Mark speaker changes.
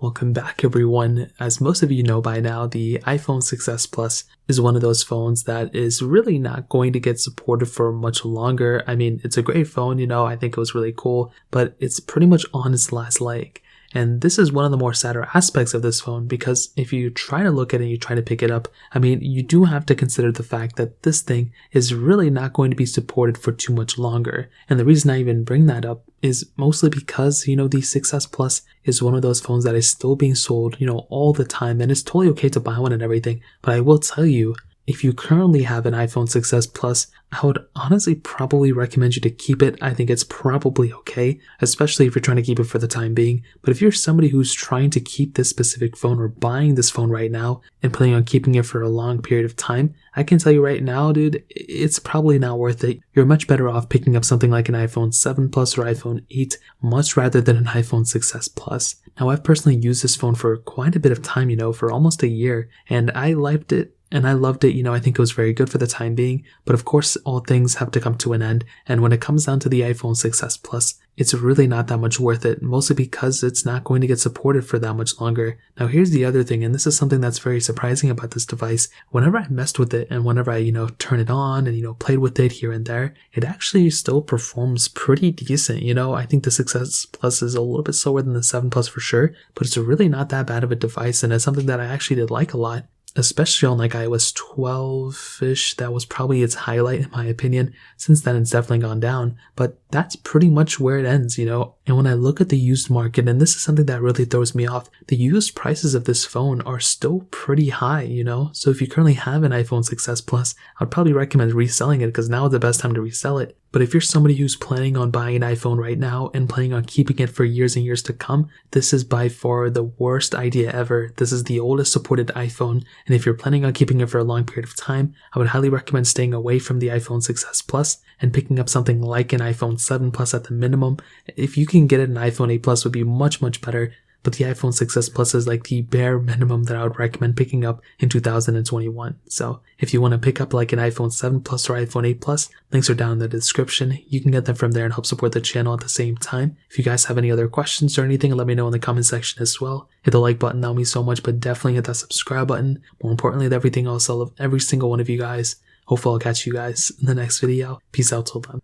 Speaker 1: Welcome back everyone. As most of you know by now, the iPhone 6s Plus is one of those phones that is really not going to get supported for much longer. I mean, it's a great phone, I think it was really cool, but it's pretty much on its last leg. And this is one of the more sadder aspects of this phone because if you try to look at it and you try to pick it up, I mean, you do have to consider the fact that this thing is really not going to be supported for too much longer. And the reason I even bring that up is mostly because, the 6s Plus is one of those phones that is still being sold, all the time. And it's totally okay to buy one and everything. But I will tell you, if you currently have an iPhone 6s Plus, I would honestly probably recommend you to keep it. I think it's probably okay, especially if you're trying to keep it for the time being. But if you're somebody who's trying to keep this specific phone or buying this phone right now and planning on keeping it for a long period of time, I can tell you right now, dude, it's probably not worth it. You're much better off picking up something like an iPhone 7 Plus or iPhone 8, much rather than an iPhone 6s Plus. Now, I've personally used this phone for quite a bit of time, for almost a year, and I liked it. And I loved it, I think it was very good for the time being, but of course all things have to come to an end, and when it comes down to the iPhone 6s Plus, it's really not that much worth it, mostly because it's not going to get supported for that much longer. Now here's the other thing, and this is something that's very surprising about this device. Whenever I messed with it and whenever I, turn it on and, played with it here and there, it actually still performs pretty decent, I think the 6s Plus is a little bit slower than the 7 Plus for sure, but it's really not that bad of a device, and it's something that I actually did like a lot. Especially on like iOS 12-ish, that was probably its highlight in my opinion. Since then it's definitely gone down, but that's pretty much where it ends, And when I look at the used market, and this is something that really throws me off, the used prices of this phone are still pretty high, So if you currently have an iPhone 6s Plus, I'd probably recommend reselling it because now is the best time to resell it. But if you're somebody who's planning on buying an iPhone right now and planning on keeping it for years and years to come, this is by far the worst idea ever. This is the oldest supported iPhone, and if you're planning on keeping it for a long period of time, I would highly recommend staying away from the iPhone 6s Plus and picking up something like an iPhone 7 Plus at the minimum. If you can get it, an iPhone 8 Plus would be much, much better. But the iPhone 6s Plus is like the bare minimum that I would recommend picking up in 2021. So if you want to pick up like an iPhone 7 Plus or iPhone 8 Plus, links are down in the description. You can get them from there and help support the channel at the same time. If you guys have any other questions or anything, let me know in the comment section as well. Hit the like button, that would mean so much, but definitely hit that subscribe button. More importantly than everything else, I love every single one of you guys. Hopefully I'll catch you guys in the next video. Peace out till then.